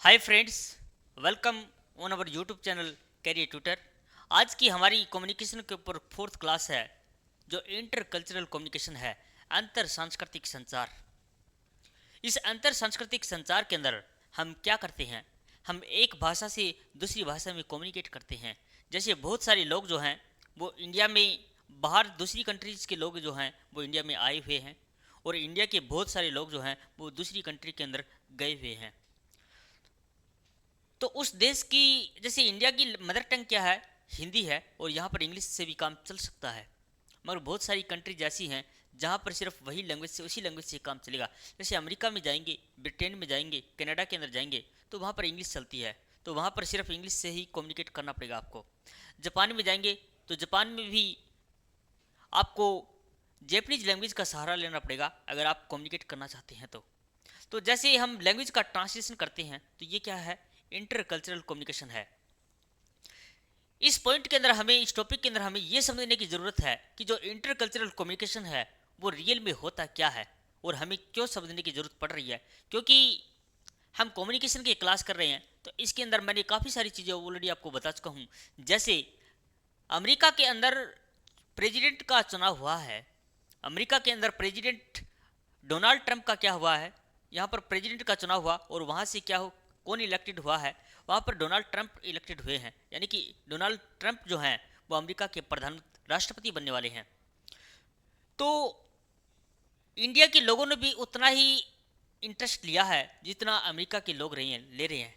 Hi friends, welcome on our YouTube channel Career Tutor. आज की हमारी कम्युनिकेशन के ऊपर फोर्थ क्लास है, जो इंटर कल्चरल कम्युनिकेशन है, अंतर सांस्कृतिक संचार। इस अंतर सांस्कृतिक संचार के अंदर हम क्या करते हैं? हम एक भाषा से दूसरी भाषा में कम्युनिकेट करते हैं। जैसे बहुत सारे लोग जो हैं वो इंडिया में, बाहर दूसरी कंट्रीज़ के लोग जो हैं वो इंडिया में आए हुए हैं, और इंडिया के बहुत सारे लोग जो हैं वो दूसरी कंट्री के अंदर गए हुए हैं। तो उस देश की, जैसे इंडिया की मदर टंग क्या है, हिंदी है, और यहाँ पर इंग्लिश से भी काम चल सकता है। मगर बहुत सारी कंट्रीज ऐसी हैं जहाँ पर सिर्फ वही लैंग्वेज से, उसी लैंग्वेज से काम चलेगा। जैसे अमेरिका में जाएंगे, ब्रिटेन में जाएंगे, कनाडा के अंदर जाएंगे तो वहाँ पर इंग्लिश चलती है, तो वहाँ पर सिर्फ इंग्लिश से ही कम्युनिकेट करना पड़ेगा आपको। जापान में जाएंगे तो जापान में भी आपको जैपनीज लैंग्वेज का सहारा लेना पड़ेगा अगर आप कम्युनिकेट करना चाहते हैं तो जैसे हम लैंग्वेज का ट्रांसलेशन करते हैं तो ये क्या है, इंटर कल्चरल कम्युनिकेशन है। इस पॉइंट के अंदर हमें, इस टॉपिक के अंदर हमें यह समझने की ज़रूरत है कि जो इंटर कल्चरल कम्युनिकेशन है वो रियल में होता क्या है और हमें क्यों समझने की ज़रूरत पड़ रही है। क्योंकि हम कम्युनिकेशन की क्लास कर रहे हैं तो इसके अंदर मैंने काफ़ी सारी चीज़ें ऑलरेडी आपको बता चुका हूँ। जैसे अमेरिका के अंदर प्रेसिडेंट का चुनाव हुआ है, अमेरिका के अंदर प्रेसिडेंट डोनाल्ड ट्रंप का क्या हुआ है, यहाँ पर प्रेसिडेंट का चुनाव हुआ और वहाँ से क्या हो, कौन इलेक्टेड हुआ है, वहाँ पर डोनाल्ड ट्रंप इलेक्टेड हुए हैं। यानी कि डोनाल्ड ट्रंप जो हैं वो अमेरिका के प्रधान राष्ट्रपति बनने वाले हैं। तो इंडिया के लोगों ने भी उतना ही इंटरेस्ट लिया है जितना अमेरिका के लोग ले रहे हैं,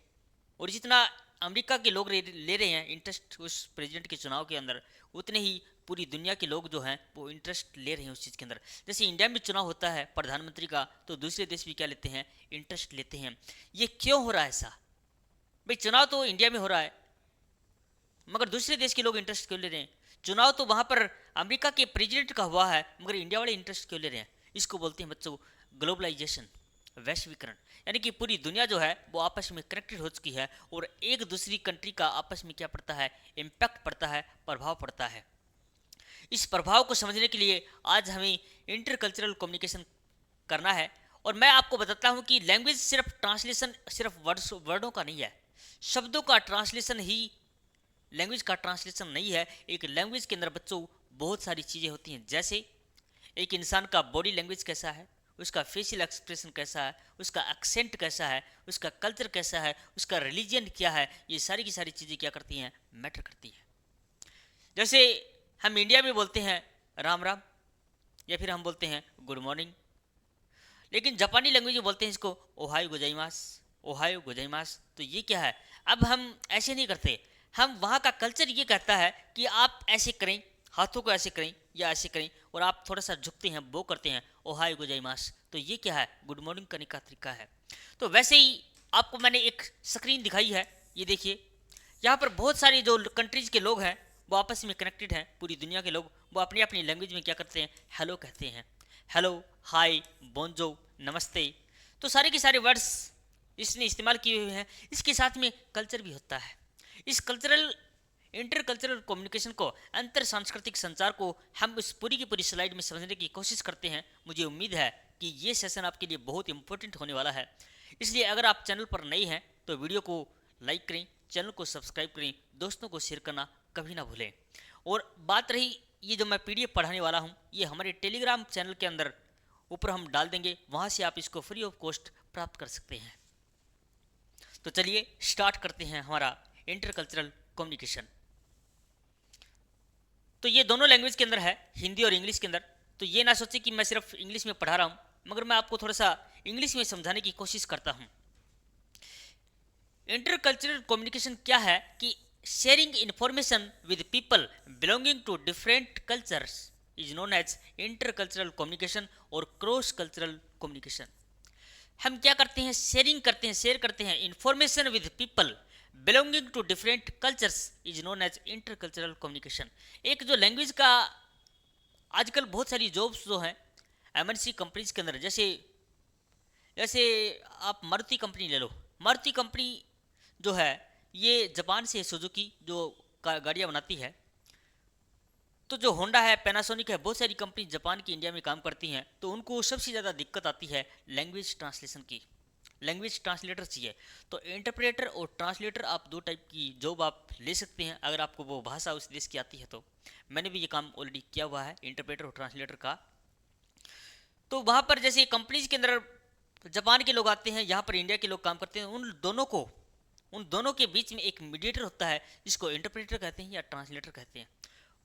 और जितना अमेरिका के लोग ले रहे हैं इंटरेस्ट उस प्रेसिडेंट के चुनाव के अंदर, उतने ही पूरी दुनिया के लोग जो हैं वो इंटरेस्ट ले रहे हैं उस चीज़ के अंदर। जैसे इंडिया में चुनाव होता है प्रधानमंत्री का तो दूसरे देश भी क्या लेते हैं, इंटरेस्ट लेते हैं। ये क्यों हो रहा है ऐसा? भाई चुनाव तो इंडिया में हो रहा है मगर दूसरे देश के लोग इंटरेस्ट क्यों ले रहे हैं? चुनाव तो वहाँ पर अमेरिका के प्रेसिडेंट का हुआ है मगर इंडिया वाले इंटरेस्ट क्यों ले रहे हैं? इसको बोलते हैं बच्चों ग्लोबलाइजेशन, वैश्वीकरण। यानी कि पूरी दुनिया जो है वो आपस में कनेक्टेड हो चुकी है और एक दूसरी कंट्री का आपस में क्या पड़ता है, इम्पैक्ट पड़ता है, प्रभाव पड़ता है। इस प्रभाव को समझने के लिए आज हमें इंटरकल्चरल कम्युनिकेशन करना है। और मैं आपको बताता हूँ कि लैंग्वेज सिर्फ ट्रांसलेशन, सिर्फ वर्डों का नहीं है, शब्दों का ट्रांसलेशन ही लैंग्वेज का ट्रांसलेशन नहीं है। एक लैंग्वेज के अंदर बच्चों बहुत सारी चीज़ें होती हैं। जैसे एक इंसान का बॉडी लैंग्वेज कैसा है, उसका फेशियल एक्सप्रेशन कैसा है, उसका एक्सेंट कैसा है, उसका कल्चर कैसा है, उसका रिलीजन क्या है, ये सारी की सारी चीज़ें क्या करती हैं, मैटर करती हैं। जैसे हम इंडिया में बोलते हैं राम राम, या फिर हम बोलते हैं गुड मॉर्निंग, लेकिन जापानी लैंग्वेज में बोलते हैं इसको ओहायो गोजाइमास, ओहायो गोजाइमास। तो ये क्या है? अब हम ऐसे नहीं करते, हम वहाँ का कल्चर ये कहता है कि आप ऐसे करें, हाथों को ऐसे करें या ऐसे करें, और आप थोड़ा सा झुकते हैं, वो करते हैं ओहायो गोजाइमास। तो ये क्या है, गुड मॉर्निंग करने का तरीका है। तो वैसे ही आपको मैंने एक स्क्रीन दिखाई है, ये देखिए, यहाँ पर बहुत सारे जो कंट्रीज के लोग हैं वो आपस में कनेक्टेड हैं। पूरी दुनिया के लोग वो अपनी अपनी लैंग्वेज में क्या करते हैं, हेलो कहते हैं, हेलो, हाय, बोंजो, नमस्ते। तो सारे के सारे वर्ड्स इसने इस्तेमाल किए हुए हैं। इसके साथ में कल्चर भी होता है। इस कल्चरल, इंटर कल्चरल कम्युनिकेशन को, अंतर सांस्कृतिक संचार को हम इस पूरी की पूरी स्लाइड में समझने की कोशिश करते हैं। मुझे उम्मीद है कि ये सेशन आपके लिए बहुत इंपॉर्टेंट होने वाला है। इसलिए अगर आप चैनल पर नए हैं तो वीडियो को लाइक करें, चैनल को सब्सक्राइब करें, दोस्तों को शेयर करना कभी ना भूलें। और बात रही ये जो मैं पीडीएफ पढ़ाने वाला हूँ, ये हमारे टेलीग्राम चैनल के अंदर ऊपर हम डाल देंगे, वहाँ से आप इसको फ्री ऑफ कॉस्ट प्राप्त कर सकते हैं। तो चलिए स्टार्ट करते हैं हमारा इंटरकल्चरल कम्युनिकेशन। तो ये दोनों लैंग्वेज के अंदर है, हिंदी और इंग्लिश के अंदर। तो ये ना सोचे कि मैं सिर्फ इंग्लिश में पढ़ा रहा हूँ, मगर मैं आपको थोड़ा सा इंग्लिश में समझाने की कोशिश करता हूँ। इंटरकल्चरल कम्युनिकेशन क्या है कि sharing information with people belonging to different cultures is known as intercultural communication और क्रॉस कल्चरल कम्युनिकेशन। हम क्या करते हैं, शेयरिंग करते हैं, शेयर करते हैं information with people belonging to different cultures is known as intercultural communication. एक जो लैंग्वेज का, आजकल बहुत सारी जॉब्स जो हैं एमएनसी कंपनीज के अंदर, जैसे जैसे आप मारुति कंपनी ले लो। मारुति कंपनी जो है ये जापान से, सुजुकी जो गाड़ियाँ बनाती है, तो जो होंडा है, पैनासोनिक है, बहुत सारी कंपनी जापान की इंडिया में काम करती हैं। तो उनको सबसे ज़्यादा दिक्कत आती है लैंग्वेज ट्रांसलेशन की। लैंग्वेज ट्रांसलेटर चाहिए। तो इंटरप्रेटर और ट्रांसलेटर आप दो टाइप की जॉब आप ले सकते हैं अगर आपको वो भाषा उस देश की आती है। तो मैंने भी ये काम ऑलरेडी किया हुआ है इंटरप्रेटर और ट्रांसलेटर का। तो वहाँ पर जैसे कंपनीज के अंदर जापान के लोग आते हैं, यहाँ पर इंडिया के लोग काम करते हैं, उन दोनों के बीच में एक मीडिएटर होता है जिसको इंटरप्रेटर कहते हैं या ट्रांसलेटर कहते हैं।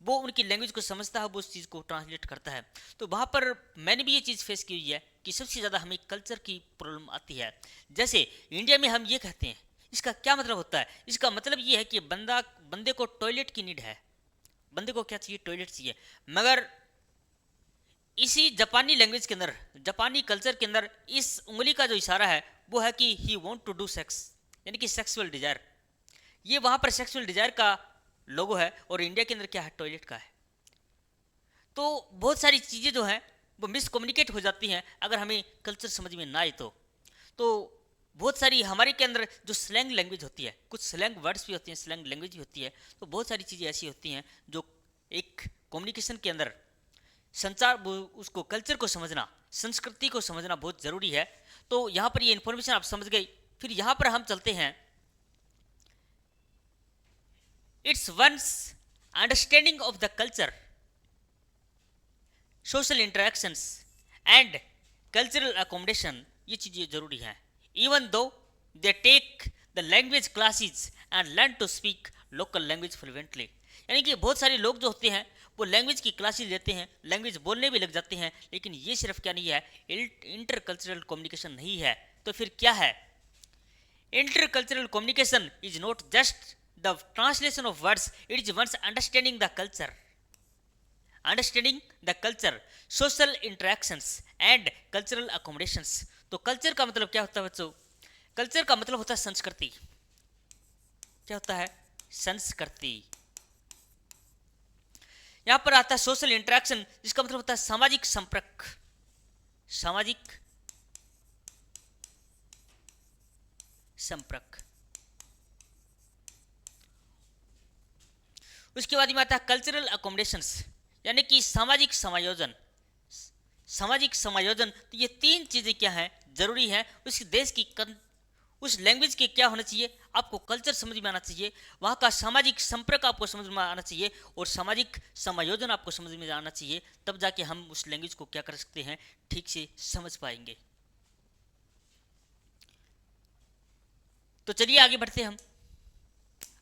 वो उनकी लैंग्वेज को समझता है, वो उस चीज़ को ट्रांसलेट करता है। तो वहाँ पर मैंने भी ये चीज़ फेस की हुई है कि सबसे ज़्यादा हमें कल्चर की प्रॉब्लम आती है। जैसे इंडिया में हम ये कहते हैं, इसका क्या मतलब होता है? इसका मतलब ये है कि बंदे को टॉयलेट की नीड है, बंदे को क्या चाहिए? टॉयलेट चाहिए। मगर इसी जापानी लैंग्वेज के अंदर, जापानी कल्चर के अंदर इस उंगली का जो इशारा है वो है कि ही वॉन्ट टू डू सेक्स, यानी कि सेक्सुअल डिजायर। ये वहाँ पर सेक्सुअल डिजायर का लोगो है और इंडिया के अंदर क्या है? टॉयलेट का है। तो बहुत सारी चीज़ें जो हैं वो मिसकम्युनिकेट हो जाती हैं अगर हमें कल्चर समझ में ना आए तो बहुत सारी हमारे के अंदर जो स्लैंग लैंग्वेज होती है, कुछ स्लैंग वर्ड्स भी होती हैं, स्लैंग लैंग्वेज भी होती है। तो बहुत सारी चीज़ें ऐसी होती हैं जो एक कम्युनिकेशन के अंदर संचार, उसको कल्चर को समझना, संस्कृति को समझना बहुत ज़रूरी है। तो यहाँ पर ये इन्फॉर्मेशन आप समझ गई। फिर यहाँ पर हम चलते हैं, it's one's understanding of the culture, social interactions and cultural accommodation, ये चीज़ें ज़रूरी हैं। Even though they take the language classes and learn to speak local language fluently, यानी कि बहुत सारे लोग जो होते हैं वो लैंग्वेज की क्लासेज लेते हैं, लैंग्वेज बोलने भी लग जाते हैं, लेकिन ये सिर्फ क्या नहीं है? इंटर कल्चरल कम्युनिकेशन नहीं है। तो फिर क्या है? Inter cultural communication is not just the translation of words, it is one's understanding the culture, understanding the culture, social interactions and cultural accommodations. तो कल्चर का मतलब क्या होता है बच्चों? कल्चर का मतलब होता है संस्कृति। क्या होता है? संस्कृति। यहां पर आता है सोशल इंटरेक्शन, जिसका मतलब होता है सामाजिक संपर्क, सामाजिक संपर्क। उसके बाद में आता है कल्चरल अकोमोडेशंस, यानी कि सामाजिक समायोजन। सामाजिक समायोजन, तो ये तीन चीजें क्या हैं? जरूरी है। उस देश की उस लैंग्वेज के क्या होना चाहिए? आपको कल्चर समझ में आना चाहिए, वहाँ का सामाजिक संपर्क आपको समझ में आना चाहिए और सामाजिक समायोजन आपको समझ में आना चाहिए। तब जाके हम उस लैंग्वेज को क्या कर सकते हैं? ठीक से समझ पाएंगे। तो चलिए आगे बढ़ते हैं हम।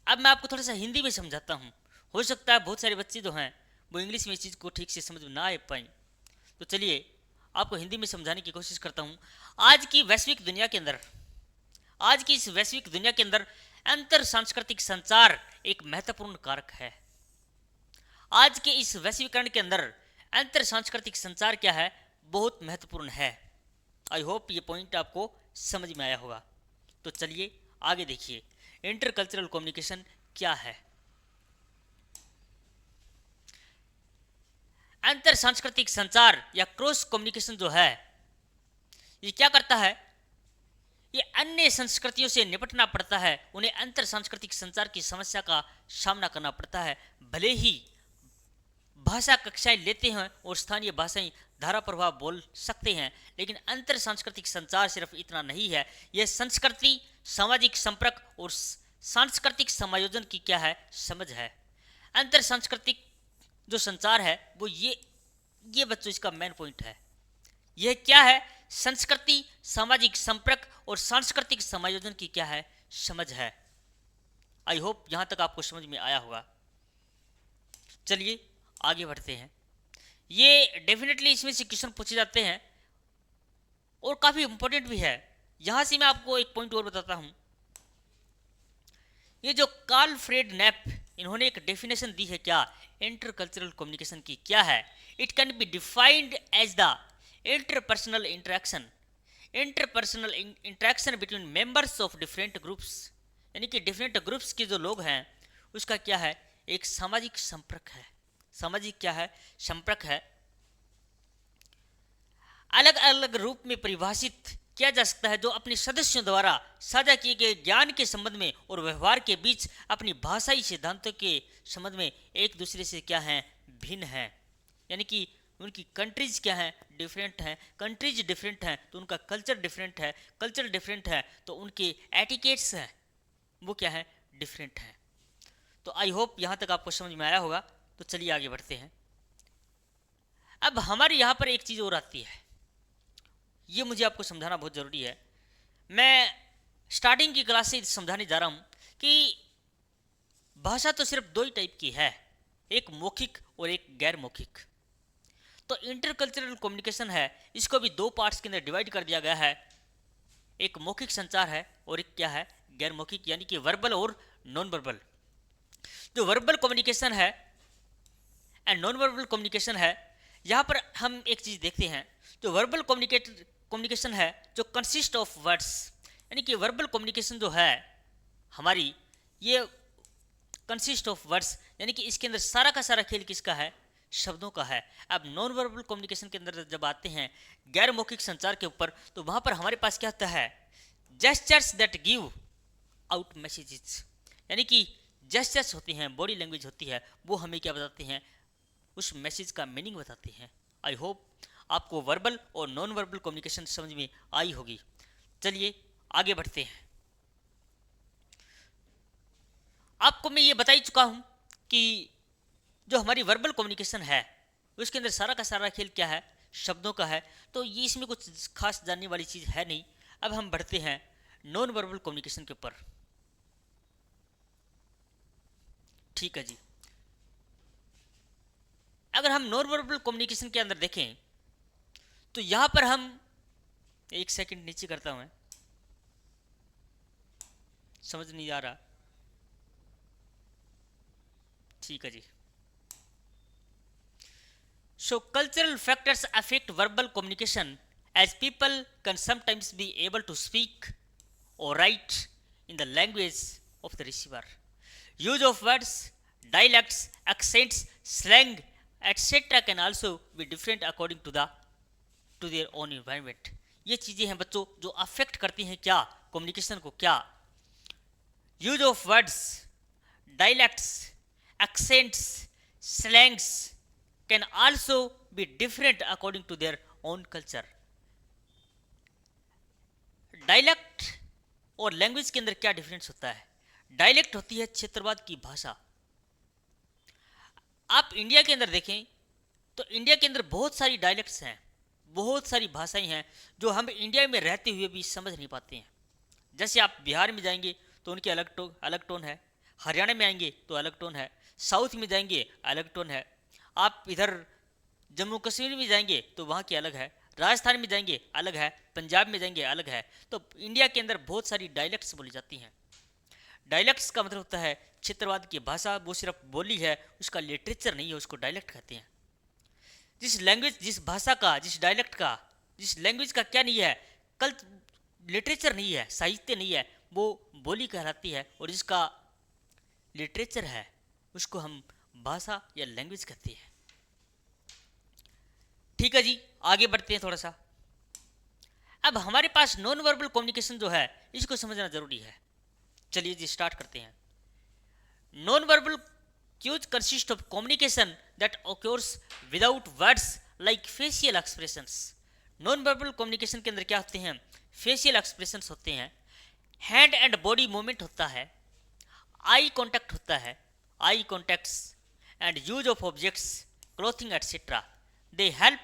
अब मैं आपको थोड़ा सा हिंदी में समझाता हूँ। हो सकता है बहुत सारे बच्चे जो हैं वो इंग्लिश में इस चीज़ को ठीक से समझ में ना आ पाए। तो चलिए आपको हिंदी में समझाने की कोशिश करता हूँ। आज की वैश्विक दुनिया के अंदर, आज की इस वैश्विक दुनिया के अंदर अंतर सांस्कृतिक संचार एक महत्वपूर्ण कारक है। आज के इस वैश्वीकरण के अंदर अंतर सांस्कृतिक संचार क्या है? बहुत महत्वपूर्ण है। आई होप ये पॉइंट आपको समझ में आया होगा। तो चलिए आगे देखिए, इंटर कल्चरल कम्युनिकेशन क्या है? अंतर सांस्कृतिक संचार या क्रॉस कम्युनिकेशन जो है, ये क्या करता है? ये अन्य संस्कृतियों से निपटना पड़ता है, उन्हें अंतर सांस्कृतिक संचार की समस्या का सामना करना पड़ता है। भले ही भाषा कक्षाएं लेते हैं और स्थानीय भाषाएं धारा प्रभाव बोल सकते हैं, लेकिन अंतर सांस्कृतिक संचार सिर्फ इतना नहीं है, यह संस्कृति, सामाजिक संपर्क और सांस्कृतिक समायोजन की क्या है? समझ है। अंतर सांस्कृतिक जो संचार है वो ये बच्चों इसका मेन पॉइंट है। यह क्या है? संस्कृति, सामाजिक संपर्क और सांस्कृतिक समायोजन की क्या है? समझ है। आई होप यहां तक आपको समझ में आया होगा। चलिए आगे बढ़ते हैं। ये डेफिनेटली इसमें से क्वेश्चन पूछे जाते हैं और काफी इंपॉर्टेंट भी है। यहां से मैं आपको एक पॉइंट और बताता हूं। ये जो कार्ल फ्रेड नैप, इन्होंने एक डेफिनेशन दी है क्या इंटरकल्चरल कम्युनिकेशन की? क्या है? It can be defined as the interpersonal interaction between members of different groups, यानी कि डिफरेंट ग्रुप्स के जो लोग हैं उसका क्या है? एक सामाजिक संपर्क है। सामाजिक क्या है? संपर्क है। अलग अलग रूप में परिभाषित किया जा सकता है, जो अपने सदस्यों द्वारा साझा किए गए ज्ञान के संबंध में और व्यवहार के बीच अपनी भाषाई सिद्धांतों के संबंध में एक दूसरे से क्या है? भिन्न है। यानी कि उनकी कंट्रीज क्या हैं, डिफरेंट हैं, कंट्रीज डिफरेंट हैं तो उनका कल्चर डिफरेंट है, कल्चर डिफरेंट है तो उनके एटिकेट्स हैं वो क्या है, डिफरेंट हैं। तो आई होप यहाँ तक आपको समझ में आया होगा। तो चलिए आगे बढ़ते हैं। अब हमारे यहाँ पर एक चीज़ और आती है, ये मुझे आपको समझाना बहुत ज़रूरी है। मैं स्टार्टिंग की क्लास से समझाने जा रहा हूँ कि भाषा तो सिर्फ दो ही टाइप की है, एक मौखिक और एक गैर मौखिक। तो इंटरकल्चरल कम्युनिकेशन है, इसको भी दो पार्ट्स के अंदर डिवाइड कर दिया गया है। एक मौखिक संचार है और एक क्या है, गैर मौखिक, यानी कि वर्बल और नॉन वर्बल। जो वर्बल कम्युनिकेशन है एंड नॉन वर्बल कम्युनिकेशन है, यहाँ पर हम एक चीज़ देखते हैं। जो वर्बल कम्युनिकेशन है जो कंसिस्ट ऑफ वर्ड्स, यानी कि वर्बल कम्युनिकेशन जो है हमारी, ये कंसिस्ट ऑफ वर्ड्स, यानी कि इसके अंदर सारा का सारा खेल किसका है, शब्दों का है। अब नॉन वर्बल कम्युनिकेशन के अंदर जब आते हैं गैर मौखिक संचार के ऊपर, तो वहाँ पर हमारे पास क्या होता है, gestures that give out messages, यानी कि जेस्चर्स होती हैं, बॉडी लैंग्वेज होती है, वो हमें क्या बताते हैं, उस मैसेज का मीनिंग बताते हैं। आई होप आपको वर्बल और नॉन वर्बल कम्युनिकेशन समझ में आई होगी। चलिए आगे बढ़ते हैं। आपको मैं ये बता ही चुका हूं कि जो हमारी वर्बल कम्युनिकेशन है उसके अंदर सारा का सारा खेल क्या है, शब्दों का है। तो ये इसमें कुछ खास जानने वाली चीज़ है नहीं। अब हम बढ़ते हैं नॉन वर्बल कम्युनिकेशन के ऊपर। ठीक है जी, अगर हम नॉन वर्बल कम्युनिकेशन के अंदर देखें तो यहां पर हम, एक सेकंड नीचे करता हूं मैं, समझ नहीं आ रहा। ठीक है जी। So cultural factors affect verbal communication as people can sometimes be able to speak or write in the language of the receiver. Use of words, dialects, accents, slang, etc. can also be different according to their own environment. ये चीज़ें हैं बच्चों जो affect करती हैं क्या, communication को। क्या, use of words, dialects, accents, slangs can also be different according to their own culture. Dialect और लैंग्वेज के अंदर क्या डिफरेंस होता है। डायलेक्ट होती है क्षेत्रवाद की भाषा। आप इंडिया के अंदर देखें तो इंडिया के अंदर बहुत सारी डायलेक्ट्स हैं, बहुत सारी भाषाएं हैं जो हम इंडिया में रहते हुए भी समझ नहीं पाते हैं। जैसे आप बिहार में जाएंगे तो उनकी अलग टोन है, हरियाणा में आएंगे तो अलग टोन है, साउथ में जाएंगे अलग टोन है, आप इधर जम्मू कश्मीर में जाएंगे तो वहाँ की अलग है, राजस्थान में जाएंगे अलग है, पंजाब में जाएंगे अलग है। तो इंडिया के अंदर बहुत सारी डायलेक्ट्स बोली जाती हैं। डायलेक्ट्स का मतलब होता है क्षेत्रवाद की भाषा, वो सिर्फ बोली है, उसका लिटरेचर नहीं है, उसको डायलेक्ट कहते हैं। जिस लैंग्वेज, जिस भाषा का, जिस डायलेक्ट का, जिस लैंग्वेज का क्या नहीं है, कल लिटरेचर नहीं है, साहित्य नहीं है, वो बोली कहलाती है। और जिसका लिटरेचर है उसको हम भाषा या लैंग्वेज कहते हैं। ठीक है जी, आगे बढ़ते हैं थोड़ा सा। अब हमारे पास नॉन वर्बल कम्युनिकेशन जो है इसको समझना जरूरी है। चलिए जी स्टार्ट करते हैं। Non verbal cues consist of communication that occurs without words like facial expressions. Non verbal communication के अंदर क्या होते हैं, फेशियल एक्सप्रेशंस होते हैं, हैंड एंड बॉडी मूवमेंट होता है, आई कॉन्टैक्ट होता है, eye contacts and use of objects, clothing etcetera. They help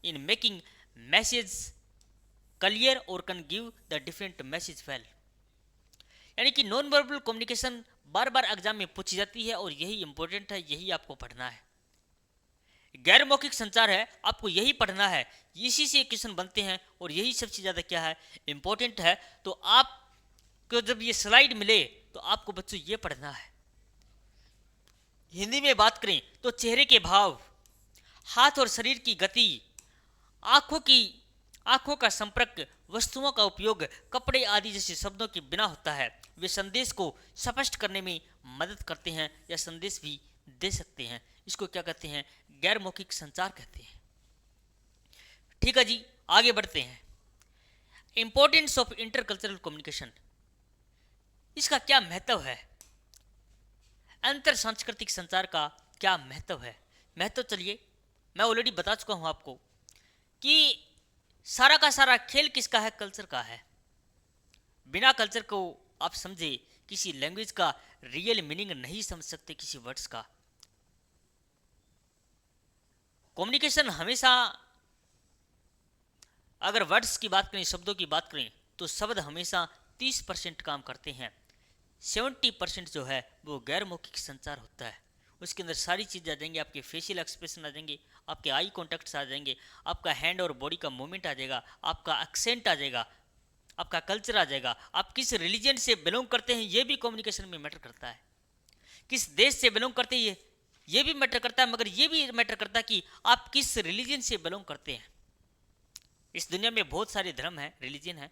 in making message clear और can give the different message well. यानी कि नॉन वर्बल कम्युनिकेशन बार बार एग्जाम में पूछी जाती है और यही इंपॉर्टेंट है, यही आपको पढ़ना है। गैर मौखिक संचार है, आपको यही पढ़ना है, इसी से क्वेश्चन बनते हैं और यही सबसे ज़्यादा क्या है, इंपॉर्टेंट है। तो आपको जब ये स्लाइड मिले तो आपको बच्चों ये पढ़ना है। हिंदी में बात करें तो चेहरे के भाव, हाथ और शरीर की गति, आंखों का संपर्क, वस्तुओं का उपयोग, कपड़े आदि जैसे शब्दों के बिना होता है। वे संदेश को स्पष्ट करने में मदद करते हैं या संदेश भी दे सकते हैं। इसको क्या कहते हैं, गैर मौखिक संचार कहते हैं। ठीक है जी, आगे बढ़ते हैं। इंपॉर्टेंस ऑफ इंटरकल्चरल कम्युनिकेशन, इसका क्या महत्व है, अंतर सांस्कृतिक संचार का क्या महत्व है। महत्व चलिए मैं ऑलरेडी बता चुका हूं आपको कि सारा का सारा खेल किसका है, कल्चर का है। बिना कल्चर को आप समझे किसी लैंग्वेज का रियल मीनिंग नहीं समझ सकते, किसी वर्ड्स का। कम्युनिकेशन हमेशा, अगर वर्ड्स की बात करें, शब्दों की बात करें, तो शब्द हमेशा 30% काम करते हैं। 70% जो है वो गैर मौखिक संचार होता है। उसके अंदर सारी चीज़ आ जाएंगी, आपके फेशियल एक्सप्रेशन आ जाएंगे, आपके आई कॉन्टैक्ट्स आ जाएंगे, आपका हैंड और बॉडी का मूवमेंट आ जाएगा, आपका एक्सेंट आ जाएगा, आपका कल्चर आ जाएगा, आप किस रिलीजन से बिलोंग करते हैं ये भी कम्युनिकेशन में मैटर करता है। किस देश से बिलोंग करते हैं ये भी मैटर करता है, मगर ये भी मैटर करता है कि आप किस रिलीजन से बिलोंग करते हैं। इस दुनिया में बहुत सारे धर्म हैं, रिलीजन हैं,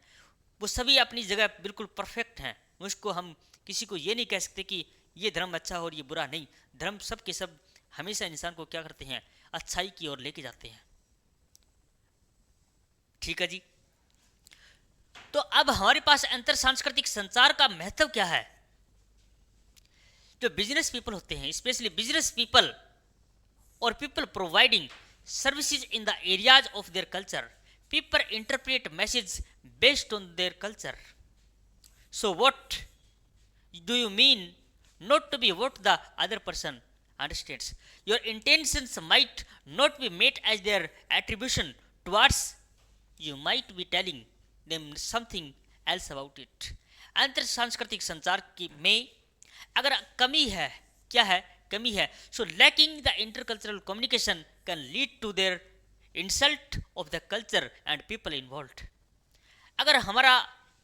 वो सभी अपनी जगह बिल्कुल परफेक्ट हैं। उसको हम किसी को ये नहीं कह सकते कि ये धर्म अच्छा हो और ये बुरा नहीं। धर्म सब के सब हमेशा इंसान को क्या करते हैं, अच्छाई की ओर लेके जाते हैं। ठीक है जी। तो अब हमारे पास अंतर सांस्कृतिक संचार का महत्व क्या है। जो बिजनेस पीपल होते हैं, स्पेशली बिजनेस पीपल और people providing services in the areas of their culture, people interpret message based on their culture. So what do you mean not to be what the other person understands? Your intentions might not be met as their attribution towards you, might be telling them something else about it. अंतर सांस्कृतिक संचार की में अगर कमी है, क्या है, कमी है, so lacking the intercultural communication can lead to their insult of the culture and people involve. अगर हमारा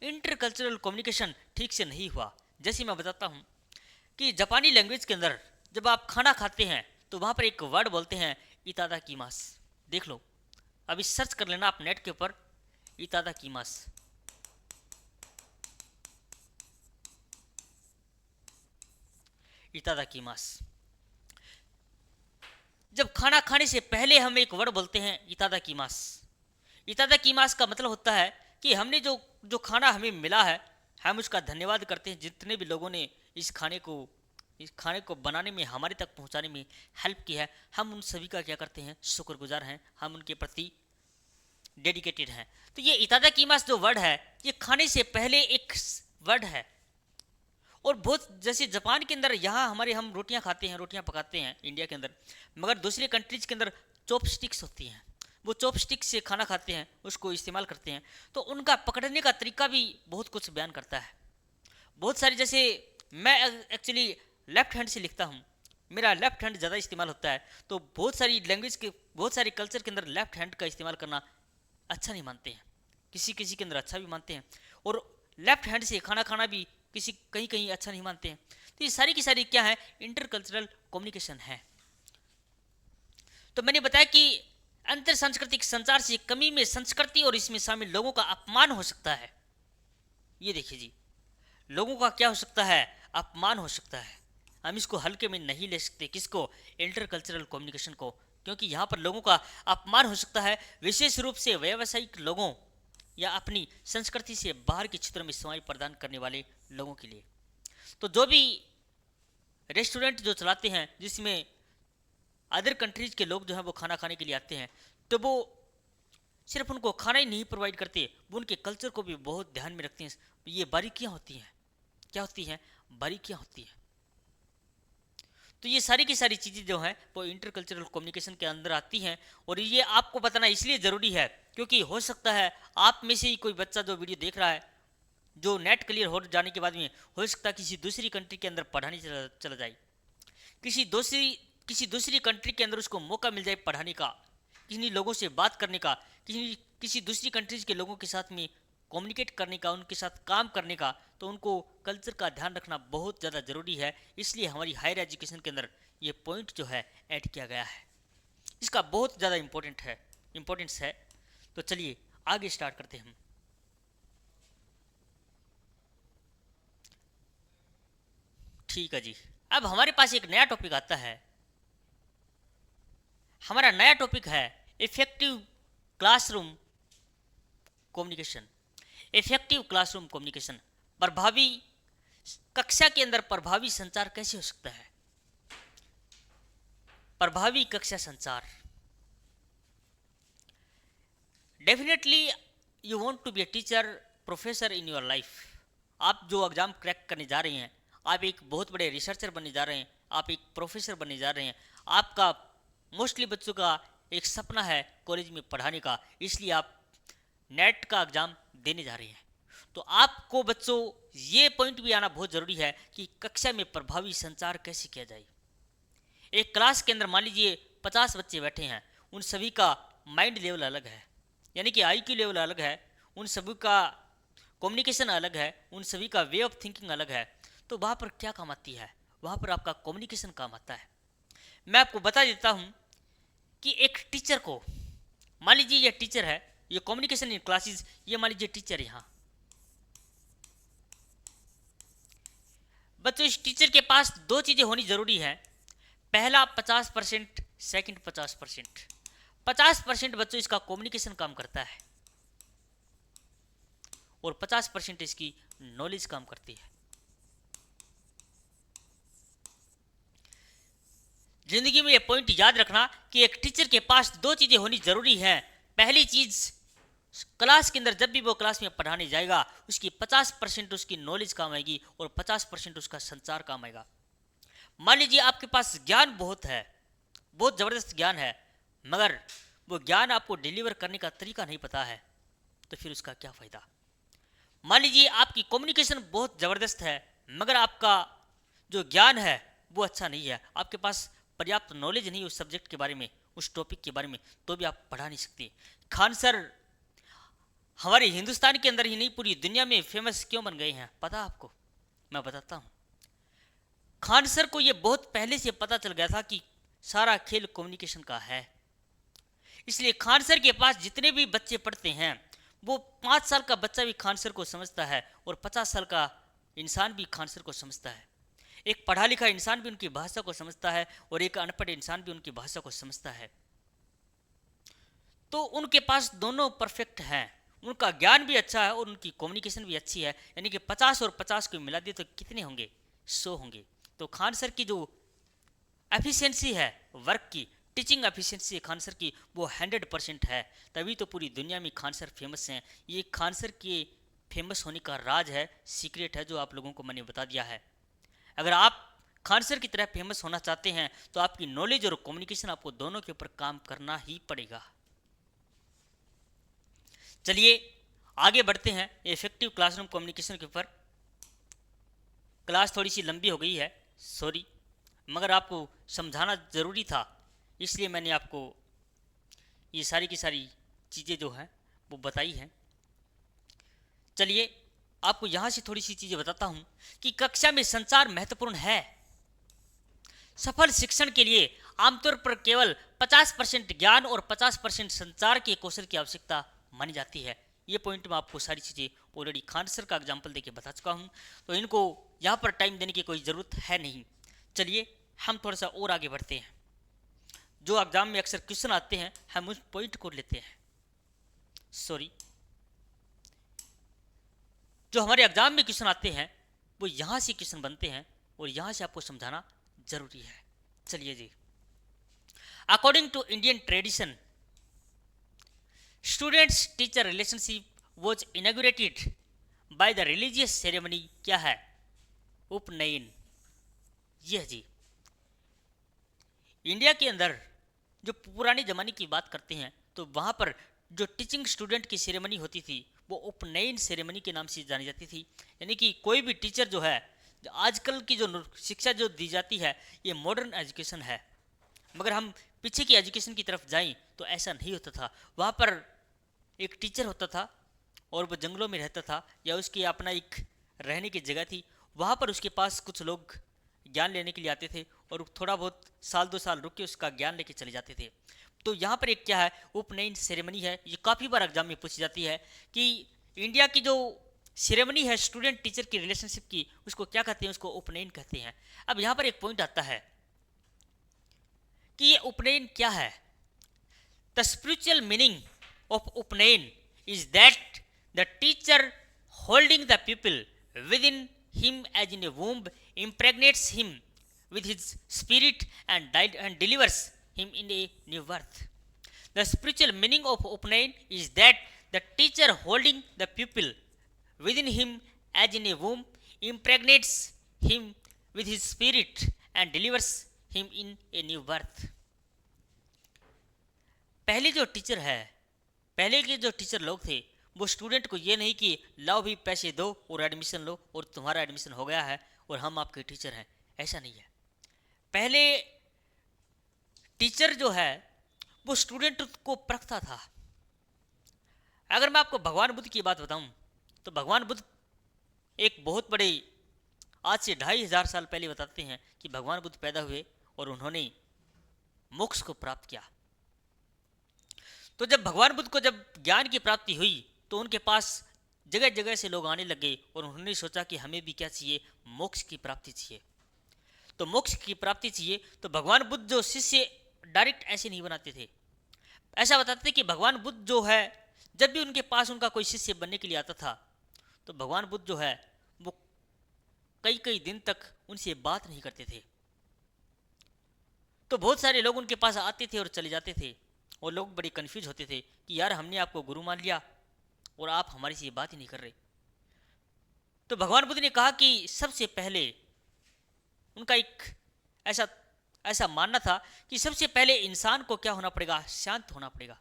इंटरकल्चरल कम्युनिकेशन ठीक से नहीं हुआ, जैसे मैं बताता हूँ कि जापानी लैंग्वेज के अंदर जब आप खाना खाते हैं तो वहाँ पर एक वर्ड बोलते हैं इतादा कीमास। देख लो, अभी सर्च कर लेना आप नेट के ऊपर, इतादा कीमास। इतादा कीमास। जब खाना खाने से पहले हम एक वर्ड बोलते हैं इतादा कीमास। इतादा कीमास का मतलब होता है कि हमने जो खाना हमें मिला है, हम उसका धन्यवाद करते हैं। जितने भी लोगों ने इस खाने को बनाने में, हमारे तक पहुंचाने में हेल्प की है, हम उन सभी का क्या करते हैं, शुक्रगुजार हैं, हम उनके प्रति डेडिकेटेड हैं। तो ये इतादा कीमास जो वर्ड है, ये खाने से पहले एक वर्ड है। और बहुत, जैसे जापान के अंदर, यहाँ हमारे हम रोटियां खाते हैं, रोटियां पकाते हैं इंडिया के अंदर, मगर दूसरे कंट्रीज के अंदर चॉपस्टिक्स होती हैं, वो चॉपस्टिक से खाना खाते हैं, उसको इस्तेमाल करते हैं। तो उनका पकड़ने का तरीका भी बहुत कुछ बयान करता है। बहुत सारी, जैसे मैं एक्चुअली लेफ्ट हैंड से लिखता हूँ, मेरा लेफ्ट हैंड ज़्यादा इस्तेमाल होता है, तो बहुत सारी लैंग्वेज के, बहुत सारे कल्चर के अंदर लेफ्ट हैंड का इस्तेमाल करना अच्छा नहीं मानते हैं, किसी किसी के अंदर अच्छा भी मानते हैं, और लेफ्ट हैंड से खाना खाना भी किसी कहीं कहीं अच्छा नहीं मानते हैं। तो ये सारी की सारी क्या है, इंटरकल्चरल कम्युनिकेशन है। तो मैंने बताया कि अंतर सांस्कृतिक संचार से कमी में संस्कृति और इसमें शामिल लोगों का अपमान हो सकता है। ये देखिए जी, लोगों का क्या हो सकता है, अपमान हो सकता है। हम इसको हल्के में नहीं ले सकते, किसको, इंटरकल्चरल कम्युनिकेशन को, क्योंकि यहाँ पर लोगों का अपमान हो सकता है, विशेष रूप से व्यावसायिक लोगों या अपनी संस्कृति से बाहर के क्षेत्रों में सेवाएं प्रदान करने वाले लोगों के लिए। तो जो भी रेस्टोरेंट जो चलाते हैं, जिसमें अदर कंट्रीज के लोग जो हैं वो खाना खाने के लिए आते हैं, तो वो सिर्फ उनको खाना ही नहीं प्रोवाइड करते, वो उनके कल्चर को भी बहुत ध्यान में रखते हैं। ये बारीकियाँ होती हैं, क्या होती हैं, बारीकियाँ होती हैं। तो ये सारी की सारी चीज़ें जो हैं वो इंटरकल्चरल कम्युनिकेशन के अंदर आती हैं, और ये आपको बताना इसलिए ज़रूरी है क्योंकि हो सकता है आप में से ही कोई बच्चा जो वीडियो देख रहा है, जो नेट क्लियर हो जाने के बाद में हो सकता है किसी दूसरी कंट्री के अंदर पढ़ाने चला जाए, किसी दूसरी कंट्री के अंदर उसको मौका मिल जाए पढ़ाने का, किन्हीं लोगों से बात करने का, किसी दूसरी कंट्रीज के लोगों के साथ में कम्युनिकेट करने का, उनके साथ काम करने का। तो उनको कल्चर का ध्यान रखना बहुत ज़्यादा ज़रूरी है। इसलिए हमारी हायर एजुकेशन के अंदर ये पॉइंट जो है ऐड किया गया है, इसका बहुत ज़्यादा इम्पोर्टेंस है। तो चलिए आगे स्टार्ट करते हैं हम। ठीक है जी, अब हमारे पास एक नया टॉपिक आता है। हमारा नया टॉपिक है effective classroom communication. Effective classroom communication, प्रभावी कक्षा के अंदर प्रभावी संचार कैसे हो सकता है। प्रभावी कक्षा संचार, definitely you want to be a teacher professor in your life. आप जो एग्ज़ाम क्रैक करने जा रहे हैं, आप एक बहुत बड़े रिसर्चर बनने जा रहे हैं, आप एक प्रोफेसर बनने जा रहे हैं। आपका मोस्टली बच्चों का एक सपना है कॉलेज में पढ़ाने का, इसलिए आप नेट का एग्ज़ाम देने जा रहे हैं। तो आपको बच्चों ये पॉइंट भी आना बहुत ज़रूरी है कि कक्षा में प्रभावी संचार कैसे किया जाए। एक क्लास के अंदर मान लीजिए 50 बच्चे बैठे हैं, उन सभी का माइंड लेवल अलग है, यानी कि IQ लेवल अलग है, उन सभी का कम्युनिकेशन अलग है, उन सभी का वे ऑफ थिंकिंग अलग है। तो वहाँ पर क्या काम आती है? वहाँ पर आपका कम्युनिकेशन काम आता है। मैं आपको बता देता हूँ कि एक टीचर को, मान लीजिए ये टीचर है, ये कम्युनिकेशन इन क्लासेस, ये मान लीजिए टीचर यहाँ। बच्चों इस टीचर के पास दो चीज़ें होनी ज़रूरी है। पहला 50%, सेकंड 50%। 50% बच्चों इसका कम्युनिकेशन काम करता है और 50% इसकी नॉलेज काम करती है। जिंदगी में ये पॉइंट याद रखना कि एक टीचर के पास दो चीज़ें होनी ज़रूरी हैं। पहली चीज़, क्लास के अंदर जब भी वो क्लास में पढ़ाने जाएगा, उसकी 50% उसकी नॉलेज काम आएगी और 50% उसका संचार काम आएगा। मान लीजिए आपके पास ज्ञान बहुत है, बहुत ज़बरदस्त ज्ञान है, मगर वो ज्ञान आपको डिलीवर करने का तरीका नहीं पता है, तो फिर उसका क्या फ़ायदा। मान लीजिए आपकी कम्युनिकेशन बहुत ज़बरदस्त है, मगर आपका जो ज्ञान है वो अच्छा नहीं है, आपके पास पर्याप्त नॉलेज नहीं उस सब्जेक्ट के बारे में, उस टॉपिक के बारे में, तो भी आप पढ़ा नहीं सकते। खान सर हमारे हिंदुस्तान के अंदर ही नहीं पूरी दुनिया में फेमस क्यों बन गए हैं पता आपको? मैं बताता हूँ। खान सर को ये बहुत पहले से पता चल गया था कि सारा खेल कम्युनिकेशन का है, इसलिए खान सर के पास जितने भी बच्चे पढ़ते हैं, वो 5 साल का बच्चा भी खान सर को समझता है और 50 साल का इंसान भी खान सर को समझता है। एक पढ़ा लिखा इंसान भी उनकी भाषा को समझता है और एक अनपढ़ इंसान भी उनकी भाषा को समझता है। तो उनके पास दोनों परफेक्ट हैं, उनका ज्ञान भी अच्छा है और उनकी कम्युनिकेशन भी अच्छी है, यानी कि 50 और 50 को मिला दिए तो कितने होंगे? 100 होंगे। तो खान सर की जो एफिशिएंसी है वर्क की, टीचिंग एफिशिएंसी खान सर की, वो 100% है। तभी तो पूरी दुनिया में खान सर फेमस हैं। ये खान सर के फेमस होने का राज है, सीक्रेट है, जो आप लोगों को मैंने बता दिया है। अगर आप खान सर की तरह फेमस होना चाहते हैं तो आपकी नॉलेज और कम्युनिकेशन, आपको दोनों के ऊपर काम करना ही पड़ेगा। चलिए आगे बढ़ते हैं इफेक्टिव क्लासरूम कम्युनिकेशन के ऊपर। क्लास थोड़ी सी लंबी हो गई है, सॉरी, मगर आपको समझाना ज़रूरी था, इसलिए मैंने आपको ये सारी की सारी चीज़ें जो हैं वो बताई हैं। चलिए आपको यहाँ से थोड़ी सी चीज़ें बताता हूँ कि कक्षा में संचार महत्वपूर्ण है। सफल शिक्षण के लिए आमतौर पर केवल 50% ज्ञान और 50% संचार के कौशल की आवश्यकता मानी जाती है। ये पॉइंट में आपको सारी चीज़ें ऑलरेडी खान सर का एग्जाम्पल देके बता चुका हूँ, तो इनको यहाँ पर टाइम देने की कोई ज़रूरत है नहीं। चलिए हम थोड़ा सा और आगे बढ़ते हैं। जो एग्जाम में अक्सर क्वेश्चन आते हैं, हम उस पॉइंट को लेते हैं। सॉरी, जो हमारे एग्जाम में क्वेश्चन आते हैं वो यहाँ से क्वेश्चन बनते हैं और यहाँ से आपको समझाना जरूरी है। चलिए जी, according to Indian tradition, students teacher relationship was inaugurated by the religious ceremony. क्या है? उपनयन। यह जी, इंडिया के अंदर जो पुराने ज़माने की बात करते हैं तो वहाँ पर जो टीचिंग स्टूडेंट की सेरेमनी होती थी वो उपनयन सेरेमनी के नाम से जानी जाती थी। यानी कि कोई भी टीचर जो है, आजकल की जो शिक्षा जो दी जाती है ये मॉडर्न एजुकेशन है, मगर हम पीछे की एजुकेशन की तरफ जाएं तो ऐसा नहीं होता था। वहाँ पर एक टीचर होता था और वो जंगलों में रहता था या उसकी अपना एक रहने की जगह थी, वहाँ पर उसके पास कुछ लोग ज्ञान लेने के लिए आते थे और थोड़ा बहुत साल 2 साल रुक के उसका ज्ञान लेके चले जाते थे। तो यहाँ पर एक क्या है, उपनयन सेरेमनी है। ये काफ़ी बार एग्जाम में पूछी जाती है कि इंडिया की जो सेरेमनी है स्टूडेंट टीचर की रिलेशनशिप की, उसको क्या कहते हैं? उसको उपनयन कहते हैं। अब यहाँ पर एक पॉइंट आता है कि ये उपनयन क्या है। The spiritual meaning of upanayana is that the teacher holding the people within him as in a womb impregnates him with his spirit and delivers him in a new birth. The spiritual meaning of Upanayana is that the teacher holding the pupil within him as in a womb impregnates him with his spirit and delivers him in a new birth. पहले जो teacher है, पहले के जो teacher लोग थे, वो student को ये नहीं कि लाओ भी पैसे दो और एडमिशन लो और तुम्हारा एडमिशन हो गया है और हम आपके टीचर हैं, ऐसा नहीं है। पहले टीचर जो है वो स्टूडेंट को परखता था। अगर मैं आपको भगवान बुद्ध की बात बताऊं तो भगवान बुद्ध एक बहुत बड़े, आज से 2500 साल पहले बताते हैं कि भगवान बुद्ध पैदा हुए और उन्होंने मोक्ष को प्राप्त किया। तो जब भगवान बुद्ध को जब ज्ञान की प्राप्ति हुई तो उनके पास जगह जगह से लोग आने लगे और उन्होंने सोचा कि हमें भी क्या चाहिए, मोक्ष की प्राप्ति चाहिए। तो मोक्ष की प्राप्ति चाहिए तो भगवान बुद्ध जो शिष्य डायरेक्ट ऐसे नहीं बनाते थे, ऐसा बताते थे कि भगवान बुद्ध जो है जब भी उनके पास उनका कोई शिष्य बनने के लिए आता था तो भगवान बुद्ध जो है वो कई कई दिन तक उनसे बात नहीं करते थे। तो बहुत सारे लोग उनके पास आते थे और चले जाते थे और लोग बड़े कंफ्यूज होते थे कि यार हमने आपको गुरु मान लिया और आप हमारी से बात ही नहीं कर रहे। तो भगवान बुद्ध ने कहा कि सबसे पहले उनका एक ऐसा मानना था कि सबसे पहले इंसान को क्या होना पड़ेगा, शांत होना पड़ेगा।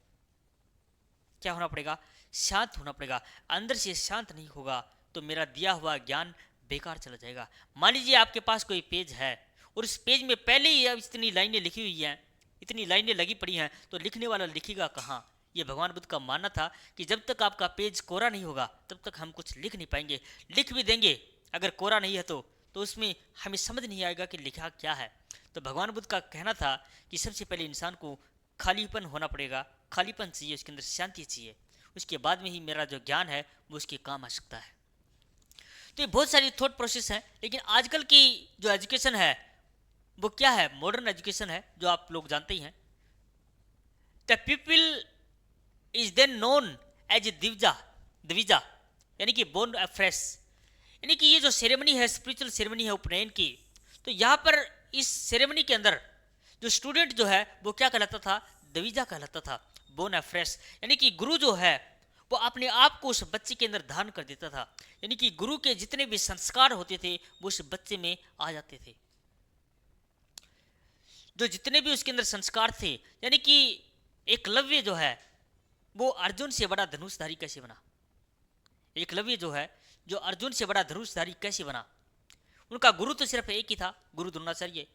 क्या होना पड़ेगा, शांत होना पड़ेगा। अंदर से शांत नहीं होगा तो मेरा दिया हुआ ज्ञान बेकार चला जाएगा। मान लीजिए आपके पास कोई पेज है और उस पेज में पहले ही अब इतनी लाइनें लिखी हुई हैं, इतनी लाइनें लगी पड़ी हैं, तो लिखने वाला लिखेगा कहाँ। ये भगवान बुद्ध का मानना था कि जब तक आपका पेज कोरा नहीं होगा तब तक हम कुछ लिख नहीं पाएंगे। लिख भी देंगे अगर कोरा नहीं है तो उसमें हमें समझ नहीं आएगा कि लिखा क्या है। तो भगवान बुद्ध का कहना था कि सबसे पहले इंसान को खालीपन होना पड़ेगा, खालीपन चाहिए, उसके अंदर शांति चाहिए, उसके बाद में ही मेरा जो ज्ञान है वो उसके काम आ सकता है। तो ये बहुत सारी थॉट प्रोसेस हैं, लेकिन आजकल की जो एजुकेशन है वो क्या है, मॉडर्न एजुकेशन है जो आप लोग जानते ही हैं। The people is then known as द्विजा यानी कि बोर्न अफ्रेश, यानी कि ये जो सेरेमनी है, स्पिरिचुअल सेरेमनी है उपनयन की, तो यहाँ पर इस सेरेमनी के अंदर जो स्टूडेंट जो है वो क्या कहलाता था, द्विजा कहलाता था, बोर्न अफ्रेश, यानी कि गुरु जो है वो अपने आप को उस बच्चे के अंदर धारण कर देता था, यानी कि गुरु के जितने भी संस्कार होते थे वो उस बच्चे में आ जाते थे। जो जितने भी उसके अंदर संस्कार थे, यानी कि एकलव्य जो है वो अर्जुन से बड़ा धनुषधारी कैसे बना, एकलव्य जो है जो अर्जुन से बड़ा धनुषधारी कैसे बना। उनका गुरु तो सिर्फ एक ही था, गुरु द्रोणाचार्य,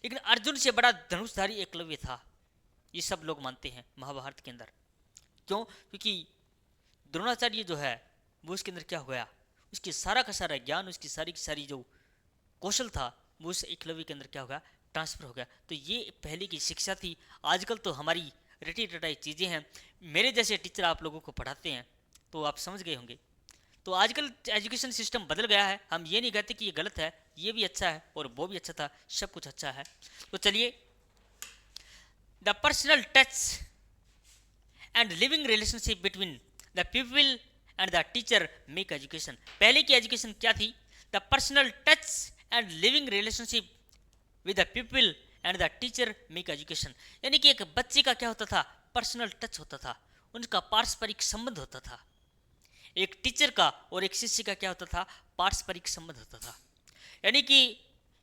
लेकिन अर्जुन से बड़ा धनुषधारी एकलव्य था, ये सब लोग मानते हैं महाभारत के अंदर। क्यों? क्योंकि द्रोणाचार्य जो है वो उसके अंदर क्या हो गया, उसकी सारा का सारा ज्ञान, उसकी सारी की सारी जो कौशल था वो उस एकलव्य के अंदर क्या हो गया, ट्रांसफर हो गया। तो ये पहले की शिक्षा थी। आजकल तो हमारी रटी रटाई चीज़ें हैं। मेरे जैसे टीचर आप लोगों को पढ़ाते हैं तो आप समझ गए होंगे। तो आजकल एजुकेशन सिस्टम बदल गया है। हम ये नहीं कहते कि ये गलत है, ये भी अच्छा है और वो भी अच्छा था, सब कुछ अच्छा है। तो चलिए, the personal touch and living relationship between the people and the teacher make education. पहले की एजुकेशन क्या थी? The personal touch and living relationship with the people and the teacher make education, यानी कि एक बच्चे का क्या होता था, पर्सनल टच होता था, उनका पारस्परिक संबंध होता था। एक टीचर का और एक शिष्य का क्या होता था, पारस्परिक संबंध होता था। यानी कि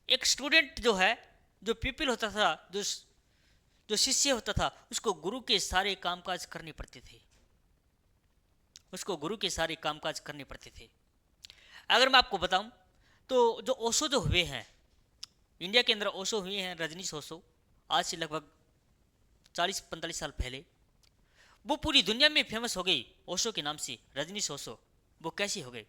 एक स्टूडेंट जो है, जो पीपल होता था, जो शिष्य होता था, उसको गुरु के सारे कामकाज करने पड़ते थे, उसको गुरु के सारे कामकाज करने पड़ते थे। अगर मैं आपको बताऊं तो जो ओशो जो हुए हैं इंडिया के अंदर, ओशो हुए हैं, रजनीश ओशो, आज से लगभग 40-45 साल पहले, वो पूरी दुनिया में फेमस हो गई ओशो के नाम से, रजनीश ओशो। वो कैसी हो गई?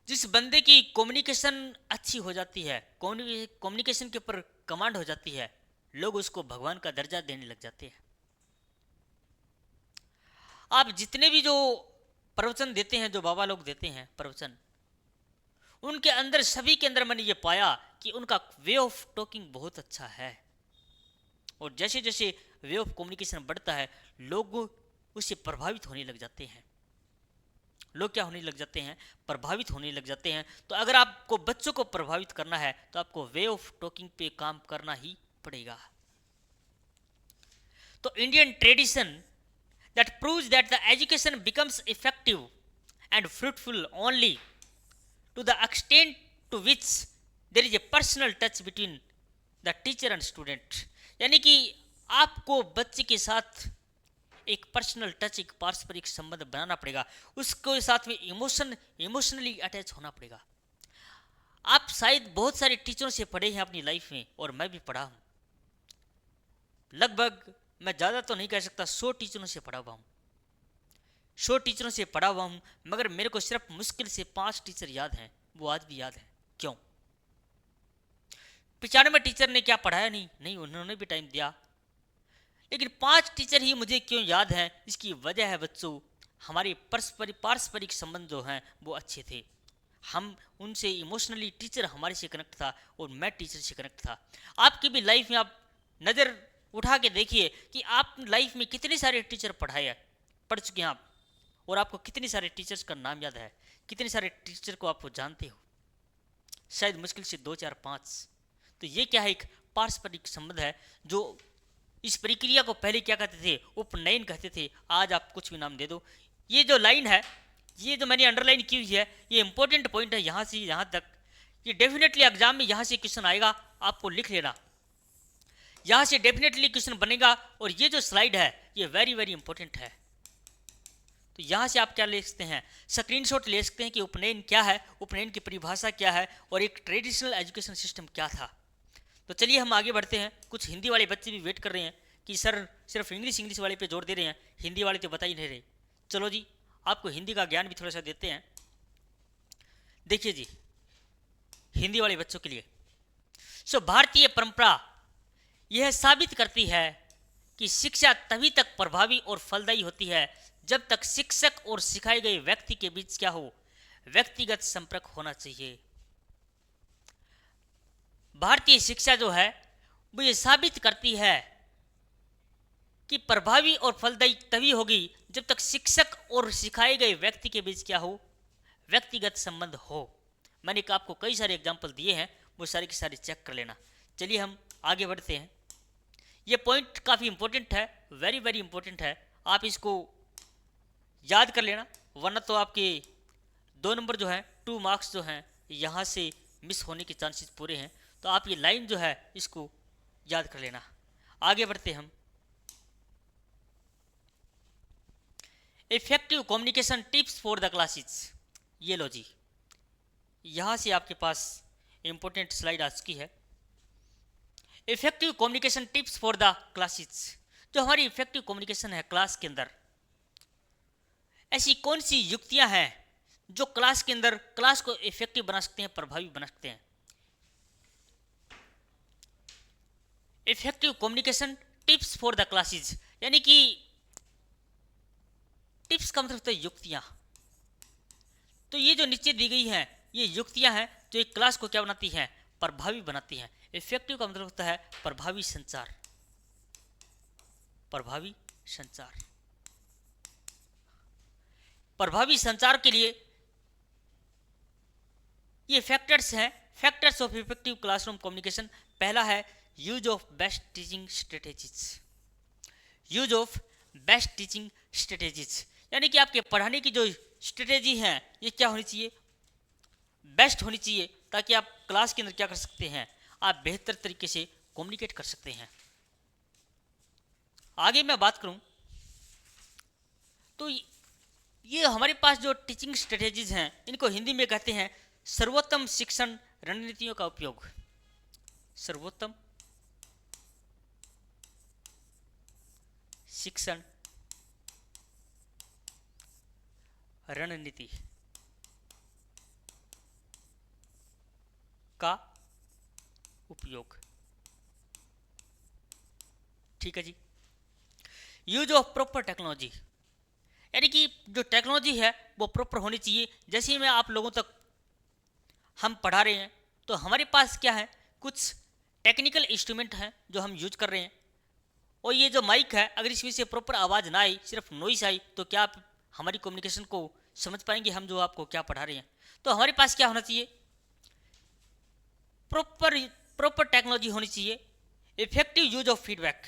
जिस बंदे की कम्युनिकेशन अच्छी हो जाती है, कम्युनिकेशन के ऊपर कमांड हो जाती है, लोग उसको भगवान का दर्जा देने लग जाते हैं। आप जितने भी जो प्रवचन देते हैं, जो बाबा लोग देते हैं प्रवचन, उनके अंदर सभी के अंदर मैंने ये पाया कि उनका वे ऑफ टॉकिंग बहुत अच्छा है, और जैसे जैसे वे ऑफ कम्युनिकेशन बढ़ता है लोग उससे प्रभावित होने लग जाते हैं। लोग क्या होने लग जाते हैं? प्रभावित होने लग जाते हैं। तो अगर आपको बच्चों को प्रभावित करना है तो आपको वे ऑफ टॉकिंग पे काम करना ही पड़ेगा। तो Indian tradition that proves that the education becomes effective and fruitful only to the extent to which there is a personal touch between the teacher and student. यानी कि आपको बच्चे के साथ एक पर्सनल टच, एक पारस्परिक संबंध बनाना पड़ेगा, उसके साथ में इमोशनली अटैच होना पड़ेगा। आप शायद बहुत सारे टीचरों से पढ़े हैं अपनी लाइफ में, और मैं भी पढ़ा हूँ। लगभग मैं ज़्यादा तो नहीं कह सकता, 100 टीचरों से पढ़ा हुआ हूँ, 100 टीचरों से पढ़ा हुआ हूँ, मगर मेरे को सिर्फ मुश्किल से 5 टीचर याद हैं, वो आज भी याद है। क्यों? 95 टीचर ने क्या पढ़ाया नहीं, उन्होंने भी टाइम दिया, लेकिन 5 टीचर ही मुझे क्यों याद हैं? इसकी वजह है बच्चों, हमारे पारस्परिक संबंध जो हैं वो अच्छे थे। हम उनसे इमोशनली, टीचर हमारे से कनेक्ट था और मैं टीचर से कनेक्ट था। आपकी भी लाइफ में आप नज़र उठा के देखिए कि आप लाइफ में कितने सारे टीचर पढ़ चुके हैं आप, और आपको कितने सारे टीचर्स का नाम याद है, कितने सारे टीचर को आप जानते हो? शायद मुश्किल से 2, 4, 5। तो ये क्या है? एक पारस्परिक संबंध है, जो इस प्रक्रिया को पहले क्या कहते थे? उपनयन कहते थे। आज आप कुछ भी नाम दे दो। ये जो लाइन है, ये जो मैंने अंडरलाइन की हुई है, ये इंपॉर्टेंट पॉइंट है, यहाँ से यहाँ तक। ये डेफिनेटली एग्जाम में यहाँ से क्वेश्चन आएगा, आपको लिख लेना, यहाँ से डेफिनेटली क्वेश्चन बनेगा। और ये जो स्लाइड है ये वेरी वेरी इंपॉर्टेंट है। तो यहाँ से आप क्या ले सकते हैं? स्क्रीनशॉट ले सकते हैं कि उपनयन क्या है, उपनयन की परिभाषा क्या है, और एक ट्रेडिशनल एजुकेशन सिस्टम क्या था। तो चलिए हम आगे बढ़ते हैं। कुछ हिंदी वाले बच्चे भी वेट कर रहे हैं कि सर सिर्फ इंग्लिश वाले पे जोर दे रहे हैं, हिंदी वाले तो बता ही नहीं रहे। चलो जी, आपको हिंदी का ज्ञान भी थोड़ा सा देते हैं। देखिए जी, हिंदी वाले बच्चों के लिए भारतीय परंपरा यह साबित करती है कि शिक्षा तभी तक प्रभावी और फलदायी होती है जब तक शिक्षक और सिखाए गए व्यक्ति के बीच क्या हो? व्यक्तिगत संपर्क होना चाहिए। भारतीय शिक्षा जो है वो ये साबित करती है कि प्रभावी और फलदायी तभी होगी जब तक शिक्षक और सिखाए गए व्यक्ति के बीच क्या हो? व्यक्तिगत संबंध हो। मैंने आपको कई सारे एग्जाम्पल दिए हैं, वो सारे के सारे चेक कर लेना। चलिए हम आगे बढ़ते हैं। ये पॉइंट काफ़ी इंपॉर्टेंट है, वेरी वेरी इंपॉर्टेंट है, आप इसको याद कर लेना, वरना तो आपके 2 नंबर जो हैं, 2 मार्क्स जो हैं, यहाँ से मिस होने के चांसेस पूरे हैं। तो आप ये लाइन जो है इसको याद कर लेना। आगे बढ़ते हम। Effective communication tips for the classes. ये लो जी, यहाँ से आपके पास इंपॉर्टेंट स्लाइड आ चुकी है। Effective communication tips for the classes. जो हमारी इफेक्टिव कम्युनिकेशन है क्लास के अंदर, ऐसी कौन सी युक्तियां हैं जो क्लास के अंदर क्लास को इफेक्टिव बना सकते हैं, प्रभावी बना सकते हैं? Effective communication tips for the classes, यानी कि टिप्स का मतलब होता है युक्तियां। तो ये जो नीचे दी गई हैं ये युक्तियां हैं जो एक क्लास को क्या बनाती हैं? प्रभावी बनाती हैं। इफेक्टिव का मतलब होता है प्रभावी संचार, प्रभावी संचार। प्रभावी संचार के लिए ये फैक्टर्स हैं, factors of effective classroom communication. पहला है use of best teaching strategies. Use of best teaching strategies यानी कि आपके पढ़ाने की जो स्ट्रेटेजी है ये क्या होनी चाहिए? बेस्ट होनी चाहिए, ताकि आप क्लास के अंदर क्या कर सकते हैं? आप बेहतर तरीके से कम्युनिकेट कर सकते हैं। आगे मैं बात करूं तो ये हमारे पास जो टीचिंग स्ट्रेटेजीज हैं इनको हिंदी में कहते हैं सर्वोत्तम शिक्षण रणनीतियों का उपयोग। सर्वोत्तम शिक्षण रणनीति का उपयोग। ठीक है जी। यूज ऑफ प्रॉपर टेक्नोलॉजी, यानी कि जो टेक्नोलॉजी है वो प्रॉपर होनी चाहिए। जैसे ही मैं आप लोगों तक हम पढ़ा रहे हैं तो हमारे पास क्या है, कुछ टेक्निकल इंस्ट्रूमेंट हैं जो हम यूज कर रहे हैं। और ये जो माइक है, अगर इसमें से प्रॉपर आवाज़ ना आई, सिर्फ नॉइस आई, तो क्या आप हमारी कम्युनिकेशन को समझ पाएंगे हम जो आपको क्या पढ़ा रहे हैं? तो हमारे पास क्या होना चाहिए? प्रॉपर टेक्नोलॉजी होनी चाहिए। इफेक्टिव यूज ऑफ फीडबैक,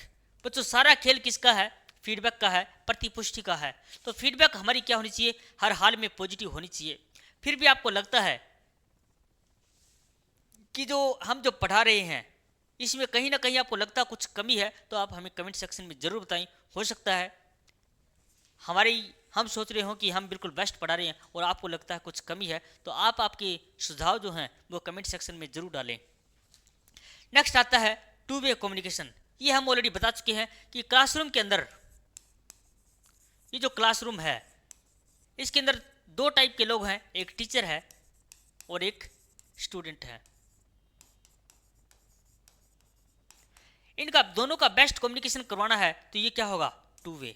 बच्चों सारा खेल किसका है? फीडबैक का है, प्रतिपुष्टि का है। तो फीडबैक हमारी क्या होनी चाहिए? हर हाल में पॉजिटिव होनी चाहिए। फिर भी आपको लगता है कि जो पढ़ा रहे हैं इसमें कहीं ना कहीं आपको लगता है कुछ कमी है, तो आप हमें कमेंट सेक्शन में ज़रूर बताएं। हो सकता है हम सोच रहे हो कि हम बिल्कुल बेस्ट पढ़ा रहे हैं और आपको लगता है कुछ कमी है, तो आप आपके सुझाव जो हैं वो कमेंट सेक्शन में ज़रूर डालें। नेक्स्ट आता है टू वे कम्युनिकेशन। ये हम ऑलरेडी बता चुके हैं कि क्लासरूम के अंदर, ये जो क्लासरूम है इसके अंदर दो टाइप के लोग हैं, एक टीचर है और एक स्टूडेंट है। इनका दोनों का बेस्ट कम्युनिकेशन करवाना है तो ये क्या होगा? Two way.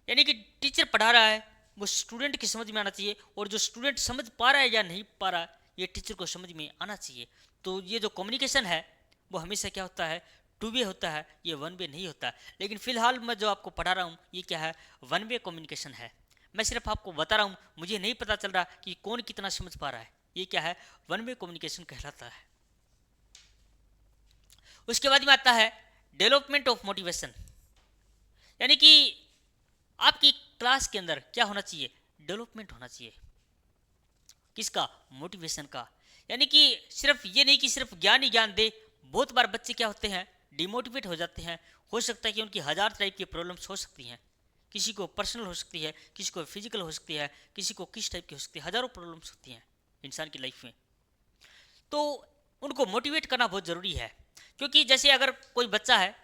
यानी कि टीचर पढ़ा रहा है वो स्टूडेंट की समझ में आना चाहिए, और जो स्टूडेंट समझ पा रहा है या नहीं पा रहा ये टीचर को समझ में आना चाहिए। तो ये जो कम्युनिकेशन है वो हमेशा क्या होता है? टू वे होता है, ये वन वे नहीं होता। लेकिन फिलहाल मैं जो आपको पढ़ा रहा हूँ ये क्या है? वन वे कम्युनिकेशन है। मैं सिर्फ आपको बता रहा हूँ, मुझे नहीं पता चल रहा कि कौन कितना समझ पा रहा है। ये क्या है? वन वे कम्युनिकेशन कहलाता है। उसके बाद में आता है डेवलपमेंट ऑफ मोटिवेशन। यानी कि आपकी क्लास के अंदर क्या होना चाहिए? डेवलपमेंट होना चाहिए। किसका? मोटिवेशन का। यानी कि सिर्फ ये नहीं कि सिर्फ ज्ञान ही ज्ञान दे। बहुत बार बच्चे क्या होते हैं? डिमोटिवेट हो जाते हैं। हो सकता है कि उनकी हजार टाइप की प्रॉब्लम्स हो सकती हैं। किसी को पर्सनल हो सकती है, किसी को फिजिकल हो सकती है, किसी को किस टाइप की हो सकती है। हजारों प्रॉब्लम्स होती हैं इंसान की लाइफ में। तो उनको मोटिवेट करना बहुत ज़रूरी है। क्योंकि जैसे अगर कोई बच्चा है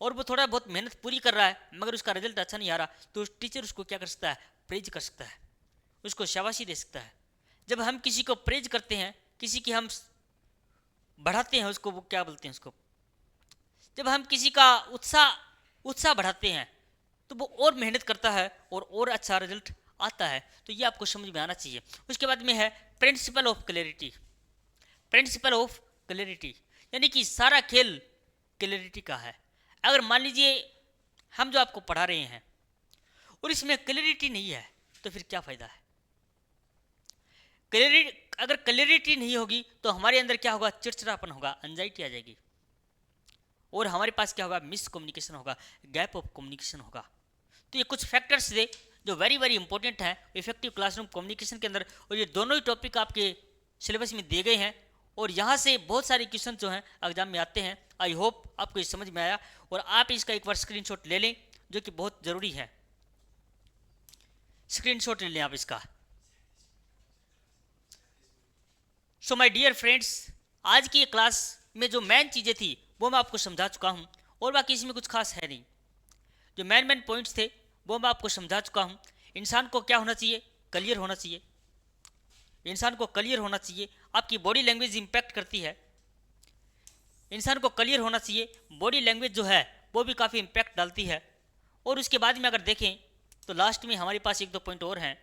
और वो थोड़ा बहुत मेहनत पूरी कर रहा है मगर उसका रिजल्ट अच्छा नहीं आ रहा, तो टीचर उसको क्या कर सकता है? प्रेज कर सकता है, उसको शाबाशी दे सकता है। जब हम किसी को प्रेज करते हैं, किसी की हम बढ़ाते हैं, उसको वो क्या बोलते हैं उसको, जब हम किसी का उत्साह बढ़ाते हैं तो वो और मेहनत करता है और अच्छा रिजल्ट आता है। तो ये आपको समझ में आना चाहिए। उसके बाद में है principle of clarity. Principle of clarity यानी कि सारा खेल क्लैरिटी का है। अगर मान लीजिए हम जो आपको पढ़ा रहे हैं और इसमें क्लैरिटी नहीं है तो फिर क्या फ़ायदा है? क्लैरिटी, अगर क्लैरिटी नहीं होगी तो हमारे अंदर क्या होगा? चिड़चिड़ापन होगा, एंजाइटी आ जाएगी, और हमारे पास क्या होगा? मिस कम्युनिकेशन होगा, गैप ऑफ कम्युनिकेशन होगा। तो ये कुछ फैक्टर्स थे जो वेरी वेरी इंपॉर्टेंट हैं इफेक्टिव क्लासरूम कम्युनिकेशन के अंदर, और ये दोनों ही टॉपिक आपके सिलेबस में दिए गए हैं और यहाँ से बहुत सारे क्वेश्चन जो हैं एग्जाम में आते हैं। आई होप आपको ये समझ में आया और आप इसका एक बार स्क्रीनशॉट ले लें जो कि बहुत ज़रूरी है। स्क्रीनशॉट ले लें आप इसका। सो माय डियर फ्रेंड्स, आज की क्लास में जो मेन चीज़ें थी वो मैं आपको समझा चुका हूँ और बाकी इसमें कुछ खास है नहीं। जो मेन पॉइंट्स थे वो मैं आपको समझा चुका हूँ। इंसान को क्या होना चाहिए? क्लियर होना चाहिए। इंसान को क्लियर होना चाहिए। आपकी बॉडी लैंग्वेज इम्पैक्ट करती है। इंसान को क्लियर होना चाहिए। बॉडी लैंग्वेज जो है वो भी काफ़ी इम्पैक्ट डालती है। और उसके बाद में अगर देखें तो लास्ट में हमारे पास एक दो पॉइंट और हैं।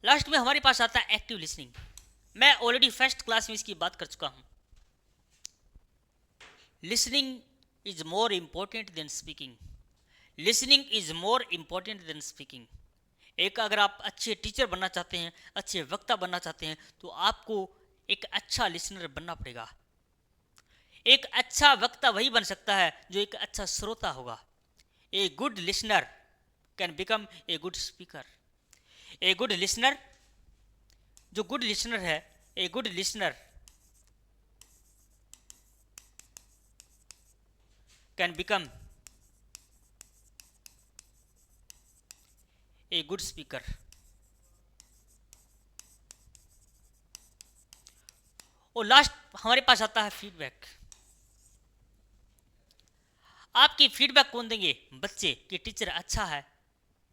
लास्ट में हमारे पास आता है एक्टिव लिसनिंग। मैं ऑलरेडी फर्स्ट क्लास में इसकी बात कर चुका हूँ। Listening is more important then speaking. Listening is more important then speaking. एक अगर आप अच्छे टीचर बनना चाहते हैं, अच्छे वक्ता बनना चाहते हैं, तो आपको एक अच्छा लिसनर बनना पड़ेगा। एक अच्छा वक्ता वही बन सकता है जो एक अच्छा श्रोता होगा। A good listener can become a good speaker. A good listener, जो गुड लिसनर है, a good listener can become a good speaker. और लास्ट हमारे पास आता है फीडबैक। आपकी फीडबैक कौन देंगे? बच्चे कि टीचर अच्छा है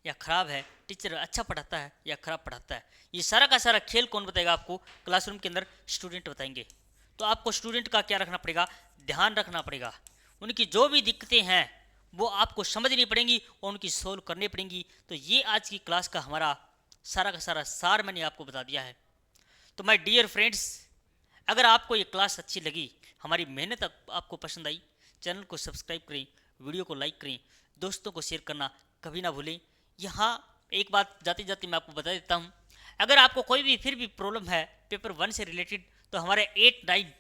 या खराब है, टीचर अच्छा पढ़ाता है या खराब पढ़ाता है। ये सारा का सारा खेल कौन बताएगा आपको? क्लासरूम के अंदर स्टूडेंट बताएंगे। तो आपको स्टूडेंट का क्या रखना पड़ेगा? ध्यान रखना पड़ेगा। उनकी जो भी दिक्कतें हैं वो आपको समझनी पड़ेंगी और उनकी सोल्व करनी पड़ेंगी। तो ये आज की क्लास का हमारा सारा का सारा सार मैंने आपको बता दिया है। तो माय डियर फ्रेंड्स, अगर आपको ये क्लास अच्छी लगी, हमारी मेहनत आपको पसंद आई, चैनल को सब्सक्राइब करें, वीडियो को लाइक करें, दोस्तों को शेयर करना कभी ना भूलें। यहाँ एक बात जाते जाते मैं आपको बता देता हूँ, अगर आपको कोई भी फिर भी प्रॉब्लम है पेपर 1 से रिलेटेड, तो हमारे 8, 9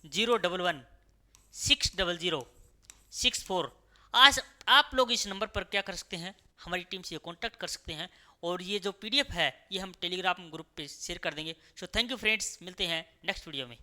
011-600-64। आज आप लोग इस नंबर पर क्या कर सकते हैं, हमारी टीम से कांटेक्ट कर सकते हैं, और ये जो पीडीएफ है ये हम टेलीग्राम ग्रुप पे शेयर कर देंगे। सो थैंक यू फ्रेंड्स, मिलते हैं नेक्स्ट वीडियो में।